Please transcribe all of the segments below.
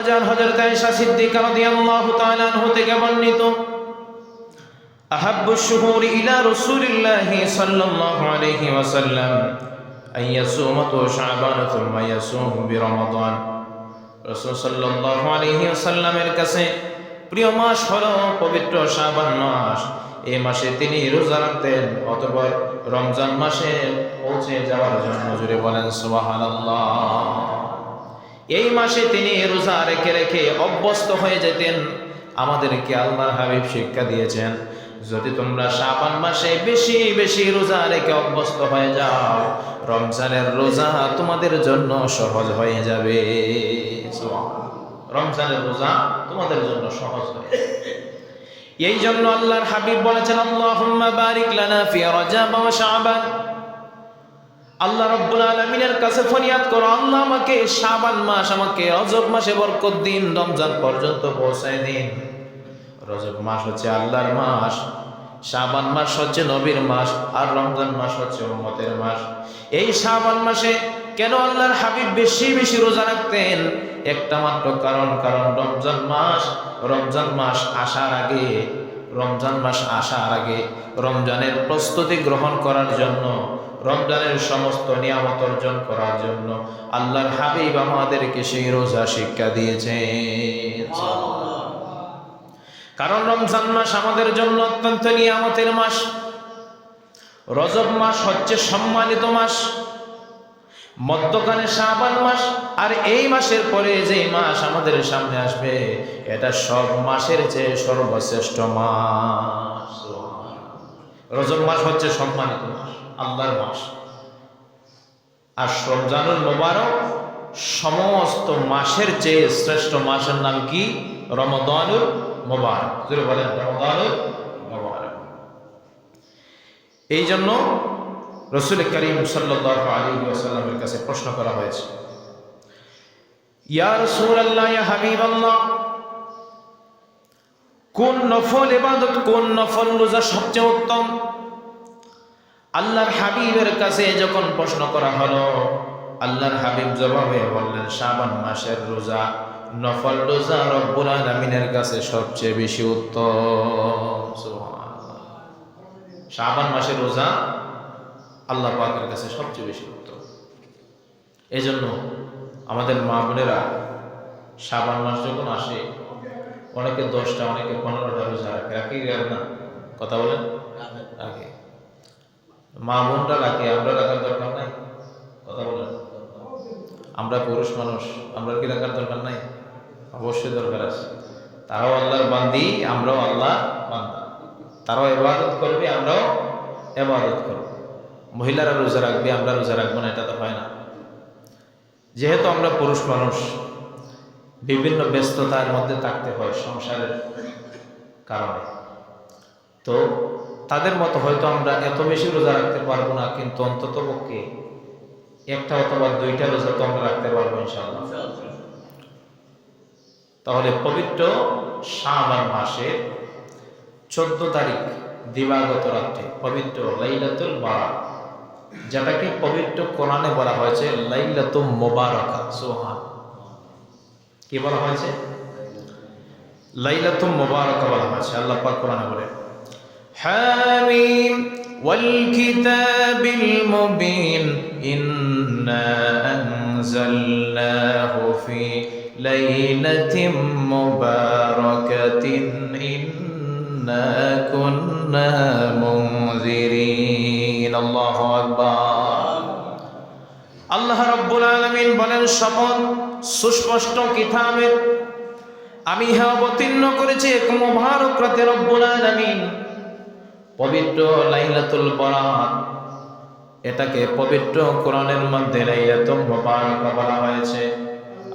হযরত আয়েশা সিদ্দিকা রাদিয়াল্লাহু তাআলা আনহা থেকে বর্ণিত আহাব্বুশ শুহুরি ইলা রাসূলিল্লাহি সাল্লাল্লাহু আলাইহি ওয়াসাল্লাম আইয়াসুমা শাবান থুম্মা ইয়াসুম বিরমাদান। রাসূল সাল্লাল্লাহু আলাইহি ওয়াসাল্লামের কাছে প্রিয় মাস হলো পবিত্র শাবান মাস। এই মাসে তিনি রোজা রাখতেন, অতঃপর রমজান মাসে পৌঁছে যাওয়ার জন্য জুড়ে বলেন সুবহানাল্লাহ। এই মাসে তিনি রোজা রেখে রেখে অভ্যস্ত হয়ে যেতেন। আমাদেরকে আল্লাহর হাবিব শিক্ষা দিয়েছেন, যদি তোমরা শাবান মাসে বেশি বেশি রোজা রেখে অভ্যস্ত হয়ে যাও, রমজানের রোজা তোমাদের জন্য সহজ হয়ে যাবে। রমজানের রোজা তোমাদের জন্য সহজ হয়ে যাবে। এই জন্য আল্লাহর হাবিব বলেছেন, আল্লাহুম্মা বারিক লানা ফি রজব ওয়া শাবান। আল্লাহ রাব্বুল আলামিনের কাছে ফরিয়াদ করো, আল্লাহ আমাকে শাবান মাস, আমাকে রজব মাসে বরকত দিন, রমজান পর্যন্ত পৌঁছায় দিন। রজব মাস হচ্ছে আল্লাহর মাস, শাবান মাস হচ্ছে নবীর মাস, আর রমজান মাস হচ্ছে উম্মতের মাস। এই শাবান মাসে কেন আল্লাহর হাবিব বেশি বেশি রোজা রাখতেন? একটা মাত্র কারণ রমজান মাস আসার আগে রমজানের প্রস্তুতি গ্রহণ করার জন্য, রমজানের সমস্ত নিয়ামত অর্জন করার জন্য আল্লাহর হাবিব আমাদেরকে সেই রোজা শিক্ষা দিয়েছেন। কারণ রমজান মাস আমাদের জন্য অত্যন্ত নিয়ামতের মাস। রজব মাস হচ্ছে সম্মানিত মাস, মধ্যখানে শাবান মাস, আর এই মাসের পরে যে মাস আমাদের সামনে আসবে, এটা সব মাসের চেয়ে সর্বশ্রেষ্ঠ মাস। রজব মাস হচ্ছে সম্মানিত মাস, আল্লাহর মাস। আর রমজানুল মুবারক সমস্ত মাসের চেয়ে শ্রেষ্ঠ মাসের নাম কি? রমাদানুল মুবারক। জোরে বলেন রমাদানুল মুবারক। এই জন্য রাসূল করিম সাল্লাল্লাহু আলাইহি ওয়াসাল্লামের কাছে প্রশ্ন করা হয়েছে, ইয়া রাসূলুল্লাহ, ইয়া হাবিবাল্লাহ, কোন নফল ইবাদত, কোন নফল রোজা সবচেয়ে উত্তম? আল্লাহর হাবিবের কাছে যখন প্রশ্ন করা হলো, আল্লাহর হাবিব জবাবে বললেন, শাবান মাসের রোজা, নফল রোজা রব্বুল আলামিনের কাছে সবচেয়ে বেশি উত্তম। সুবহানাল্লাহ। শাবান মাসের রোজা আল্লাহ পাকের কাছে সবচেয়ে বেশি উত্তম। এই জন্য আমাদের মা বোনেরা শাবান মাস যখন আসে, অনেকে 10টা, অনেকে 15টা রোজা রাখে না? কথা বলেন, রাখে। মা বোনরা রাখে, আমরা রাখার দরকার নাই? কথা বলেন। আমরা পুরুষ মানুষ, আমরা কি রাখার দরকার নাই? অবশ্যই দরকার আছে। তারাও আল্লাহর বান্দি, আমরাও আল্লাহর বান্দা। তারাও ইবাদত করবে, আমরাও ইবাদত করব। মহিলারা রোজা রাখবে, আমরা রোজা রাখবো না, এটা তো হয় না। যেহেতু আমরা পুরুষ মানুষ, বিভিন্ন ব্যস্ততার মধ্যে থাকতে হয় সংসারের কারণে, তো তাদের মতো হয়তো আমরা এত বেশি রোজা রাখতে পারবো না, কিন্তু অন্তত পক্ষে 1টা অথবা 2টা রোজা তো আমরা রাখতে পারবো ইনশাআল্লাহ। তাহলে পবিত্র শাবান মাসের 14 তারিখ দিবাগত রাত্রে পবিত্র লাইলাতুল বারাত, যেটাকে পবিত্র কোরআনে বলা হয়েছে লাইলাতুল মুবারাকা। সুবহানাল্লাহ। কি বলা হয়েছে? লাইলাতুল মুবারাকা বলা হয়েছে। আল্লাহ পাক কোরআনে বলে, হামিম ওয়াল কিতাবিল মুবিন ইন্না আনজালনাহু ফি লাইলাতিন মুবারাকাতিন ইন্না কুন্না মুনজিরিন। আল্লাহু আকবার। আল্লাহ রাব্বুল আলামিন বলেন, শপথ সুস্পষ্ট কিতাবের, আমি অবতীর্ণ করেছি এক মুবারক রাতে। রব্বুল আলামিন পবিত্র লাইলাতুল বারাত, এটাকে পবিত্র কোরআনের মধ্যে লাইলাতুল মুবারাকা বলা হয়েছে।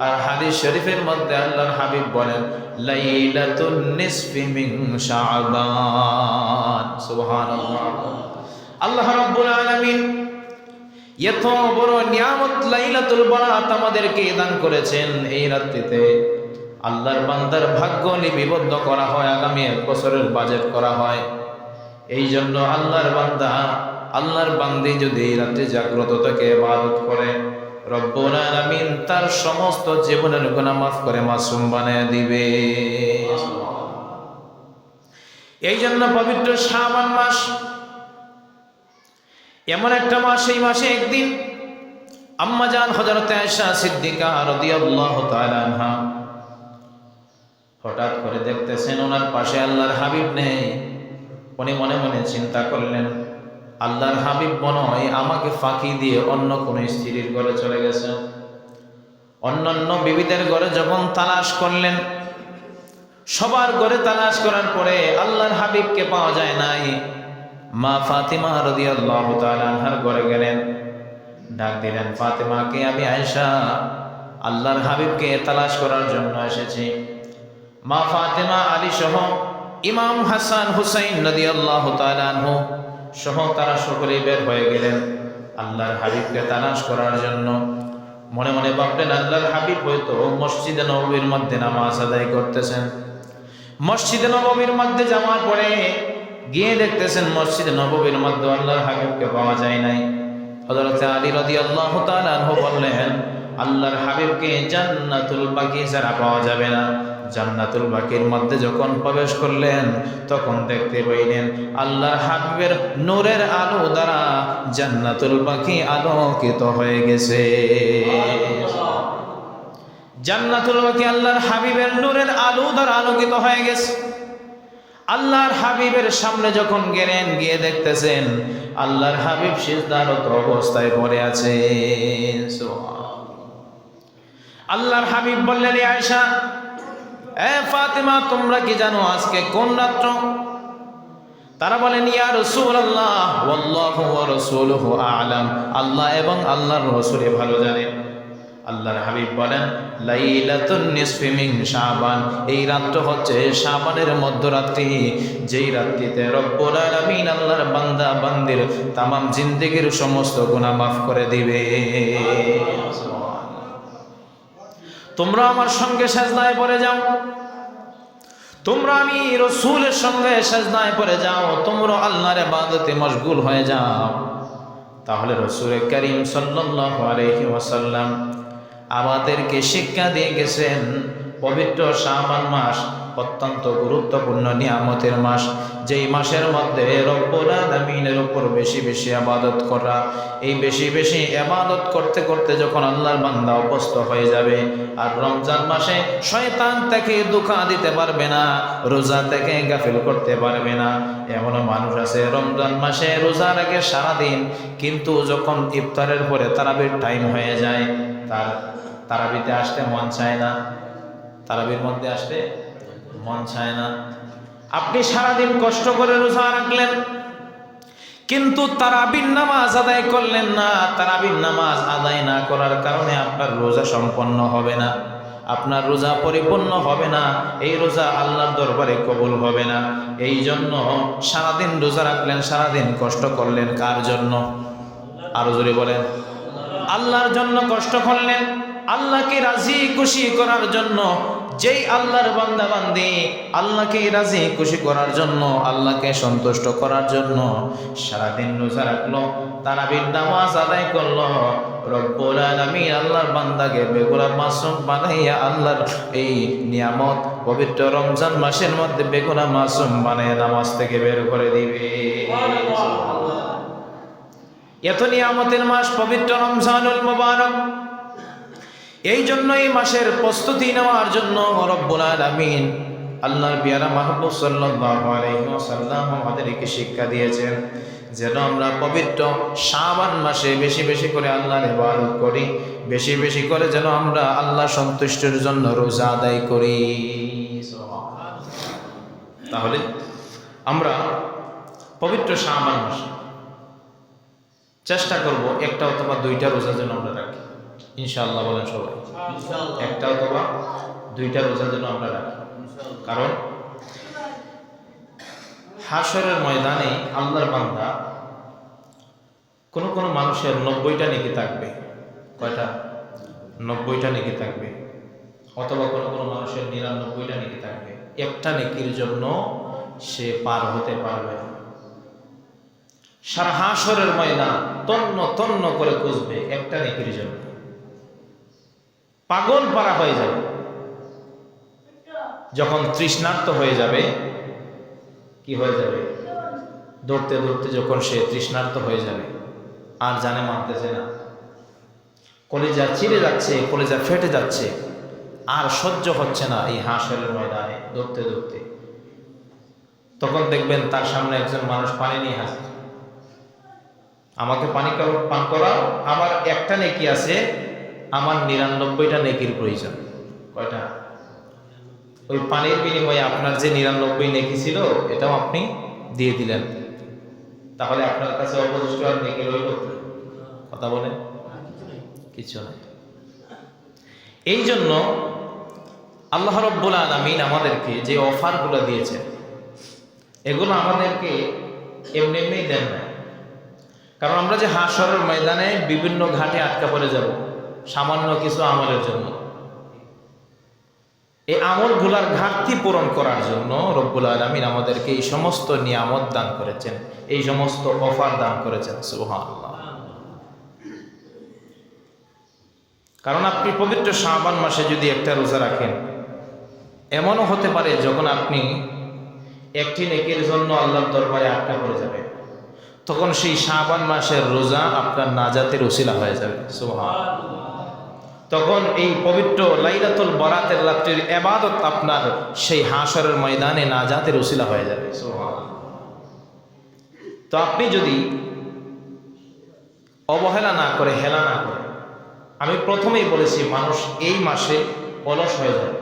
আর হাদিস শরীফের মধ্যে আল্লাহর হাবিব বলেন, লাইলাতুন নিসফি মিন শাবান। সুবহানাল্লাহ। আল্লাহ রাব্বুল আলামিন এত বড় নিয়ামত লাইলাতুল বারাত আমাদেরকে দান করেছেন। এই রাত্রিতে আল্লাহর বান্দার ভাগ্য লিপিবদ্ধ করা হয়, আগামী 1 বছরের বাজেট করা হয়। এই জন্য আল্লাহর বান্দি যদি এই রাত্রে জাগ্রত থেকে ইবাদত করে, রব্বুল আলামিন তার সমস্ত জীবনের গুনাহ মাফ করে মাসুম বানিয়ে দিবে। এই জন্য পবিত্র শাবান মাস এমন একটা মাস, এই মাসে একদিন আম্মা জান হযরত আয়েশা সিদ্দিকা রাদিয়াল্লাহু তাআলা আনহা হঠাৎ করে দেখতেছেন ওনার পাশে আল্লাহর হাবিব নেই। উনি মনে মনে চিন্তা করলেন, আল্লাহর হাবিব মনে হয় আমাকে ফাঁকি দিয়ে অন্য কোন স্ত্রীর ঘরে চলে গেছে। অন্যান্য বিবিদের ঘরে যখন তালাশ করলেন, সবার ঘরে তালাশ করার পরে আল্লাহর হাবিবকে পাওয়া যায় নাই। মা ফাতিমা রাদিয়াল্লাহু তাআলা আনহার ঘরে গেলেন, ডাক দিলেন, ফাতিমাকে, আমি আয়েশা আল্লাহর হাবিবকে তালাশ করার জন্য এসেছি। মা ফাতিমা আলী সহ ইমাম হাসান হুসাইন রাদিয়াল্লাহু তাআলা আনহু সহ তারা সকলেই বের হয়ে গেলেন আল্লাহর হাবিবকে তালাশ করার জন্য। মনে মনে ভাবলেন, আল্লাহর হাবিব হয়তো মসজিদে নববীর মধ্যে নামাজ আদায় করতেছেন। মসজিদে নববীর মধ্যে যাওয়ার পরে গিয়ে দেখতেছেন মসজিদে নববীর মধ্যে আল্লাহর হাবিবকে পাওয়া যায় নাই। হযরত আলী রাদিয়াল্লাহু তাআলা আনহু বললেন, আল্লাহর হাবিবকে জান্নাতুল বাকি ছাড়া পাওয়া যাবে না। জান্নাতুল বাকির মধ্যে যখন প্রবেশ করলেন তখন দেখতে পাইলেন আল্লাহর হাবিবের নূরের আলো দ্বারা জান্নাতুল বাকি আলোকিত হয়ে গেছে। জান্নাতুল বাকি আল্লাহর হাবিবের নূরের আলো দ্বারা আলোকিত হয়ে গেছে। আল্লাহর হাবিবের সামনে যখন গেলেন, গিয়ে দেখতেছেন আল্লাহর হাবিব সিজদারত অবস্থায় পড়ে আছে। আল্লাহর হাবিব বললেন, আয়েশা, এ ফাতিমা, তোমরা কি জানো আজকে কোন রাত্র? তারা বলেন, ইয়া রাসূলুল্লাহ, ওয়াল্লাহু ওয়া রাসূলুহু আ'লাম, আল্লাহ এবং আল্লাহর রাসূল ভালো জানেন। আল্লাহর হাবিব বলেন, লাইলাতুন নিসফি মিন শাবান, এই রাত্র হচ্ছে শাবানের মধ্যরাত্রি, যেই রাত্রিতে রব্বুল আলামিন আল্লাহর বান্দা বান্দির তামাম জিন্দেগীর সমস্ত গুনাহ মাফ করে দিবে। তোমরা আমার সঙ্গে সাজদায় পড়ে যাও, তোমরা আমি রাসূলের সঙ্গে সাজদায় পড়ে যাও, তোমরা আল্লাহর ইবাদতে মশগুল হয়ে যাও। তাহলে রাসূল করিম সাল্লাল্লাহু আলাইহি ওয়াসাল্লাম আমাদেরকে শিক্ষা দিয়ে গেছেন, পবিত্র শাবান মাস অত্যন্ত গুরুত্বপূর্ণ নিয়ামতের মাস, যেই মাসের মধ্যে রব্বুল আলামিনের উপর বেশি বেশি ইবাদত করা। এই বেশি বেশি ইবাদত করতে করতে যখন আল্লাহর বান্দা অভ্যস্ত হয়ে যাবে, আর রমজান মাসে শয়তান তাকে ধোঁকা দিতে পারবে না, রোজা থেকে গাফিল করতে পারবে না। এমন মানুষ আছে রমজান মাসে রোজা রাখে সারাদিন, কিন্তু যখন ইফতারের পরে তারাবির টাইম হয়ে যায়, তার তারাবিতে আসতে মন চায় না, তারাবির মধ্যে আসতে মন চায় না। আপনি সারাদিন কষ্ট করে রোজা রাখলেন, কিন্তু তারাবির নামাজ আদায় করলেন না। তারাবির নামাজ আদায় না করার কারণে আপনার রোজা সম্পন্ন হবে না, আপনার রোজা পরিপূর্ণ হবে না, এই রোজা আল্লাহর দরবারে কবুল হবে না। এই জন্য সারাদিন রোজা রাখলেন, সারাদিন কষ্ট করলেন, কার জন্য? আরো জোরে বলেন। আল্লাহর জন্য কষ্ট করলেন, আল্লাহকে রাজি খুশি করার জন্য। যেই আল্লাহর বান্দা বান্দি আল্লাহকে রাজি খুশি করার জন্য, আল্লাহকে সন্তুষ্ট করার জন্য সারাদিন রোজা রাখলো, তারাবির নামাজ আদায় করলো, রব্বুল আলামিন আল্লাহর বান্দাকে বেগুনা মাসুম বানাইয়া আল্লাহর এই নিয়ামত পবিত্র রমজান মাসের মধ্যে বেগুনা মাসুম বানাইয়া নামাজ থেকে বের করে দিবে। এত নিয়ামতের মাস পবিত্র রমজানুল মুবারক। এই জন্য এই মাসের প্রস্তুতি নেওয়ার জন্য রব্বুল আলামিন আল্লাহর পেয়ারা মাহবুব সাল্লাল্লাহু আলাইহি ওয়াসাল্লাম আমাদেরকে শিক্ষা দিয়েছেন যেন আমরা পবিত্র শাবান মাসে বেশি বেশি করে আল্লাহর ইবাদত করি, বেশি বেশি করে যেন আমরা আল্লাহ সন্তুষ্টির জন্য রোজা আদায় করি। তাহলে আমরা পবিত্র শাবান মাসে চেষ্টা করব একটা অথবা দুইটা রোজা যেন আমরা রাখি, ইনশাআল্লাহ। বলেন সবাই, একটা অথবা দুইটা রোজা যেন আমরা রাখি। কারণ হাশরের ময়দানে আল্লাহর বান্দা কোন মানুষের 90টা নেকি থাকবে। কয়টা? 90টা নেকি থাকবে, অথবা কোন মানুষের 99টা নেকি থাকবে। একটা নেকির জন্য সে পার হতে পারবে না। সারা হাশরের ময়দান তন্ন তন্ন করে খুঁজবে একটা নেকির জন্য। পাগল পারা হয়ে যাবে। যখন তৃষ্ণার্ত হয়ে যাবে, কি হয়ে যাবে? দৌড়তে দৌড়তে যখন সে তৃষ্ণার্ত হয়ে যাবে, আর জানে মানতেছে না, কলিজা ছিঁড়ে যাচ্ছে, কলিজা ফেটে যাচ্ছে, আর সহ্য হচ্ছে না এই হাসরের ময়দানে দৌড়তে দৌড়তে, তখন দেখবেন তার সামনে একজন মানুষ পানি নিয়ে হাসছে, আমাকে পানি পান করাও, আমার একটা নেকি আছে, আমার 99টা নেকির প্রয়োজন। কয়টা? ওই পানির বিনিময়ে আপনার যে 99 নেকি ছিল এটাও আপনি দিয়ে দিলেন, তাহলে আপনার কাছে অবশিষ্ট আর নেকি রইল? কথা বলেন, কিছু না। এই জন্য আল্লাহ রাব্বুল আলামিন আমাদেরকে যে অফারগুলো দিয়েছেন, এগুলো আমাদেরকে এমনি এমনি দেন না। কারণ আমরা যে হাসরের ময়দানে বিভিন্ন ঘাটে আটকা পড়ে যাব সামান্য কিছু আমলের জন্য, এই আমলগুলার ঘাটতি পূরণ করার জন্য রব্বুল আলামিন আমাদেরকে এই সমস্ত নিয়ামত দান করেছেন, এই সমস্ত অফার দান করেছেন। সুবহানাল্লাহ। কারণ আপনি পবিত্র শাবান মাসে যদি একটা রোজা রাখেন, এমনও হতে পারে যখন আপনি একটি নেকির জন্য আল্লাহর দরবারে আটকা পড়ে যাবে, তখন সেই শাবান মাসের রোজা আপনার নাজাতের উসিলা হয়ে যাবে। সুবহানাল্লাহ। তখন এই পবিত্র লাইলাতুল বরাতের রাত্রির ইবাদত আপনার সেই হাসরের ময়দানে নাজাতের উসিলা হয়ে যাবে। সুবহানাল্লাহ। তো আপনি যদি অবহেলা না করে, হেলা না করে, আমি প্রথমেই বলেছি মানুষ এই মাসে অলস হয়ে যায়।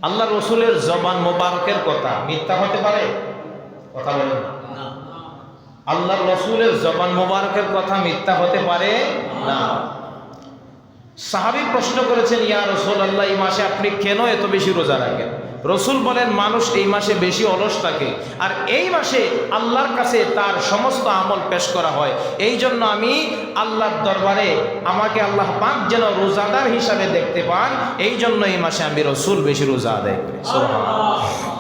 আল্লাহ রসুলের জবান মোবারকের কথা মিথ্যা হতে পারে? কথা বলেন না। আল্লাহ রসুলের জবান মোবারকের কথা মিথ্যা হতে পারে না। সাহাবী প্রশ্ন করেছেন, ইয়া রাসূলুল্লাহ, এই মাসে আপনি কেন এত বেশি রোজা রাখেন? রসুল বলেন, মানুষ এই মাসে বেশি অলস থাকে, আর এই মাসে আল্লাহর কাছে তার সমস্ত আমল পেশ করা হয়। এই জন্য আমি আল্লাহর দরবারে আমাকে আল্লাহ পাক যেন রোজাদার হিসাবে দেখতে পান, এই জন্য এই মাসে আমি রসুল বেশি রোজা আদায় করি। সুবহানাল্লাহ।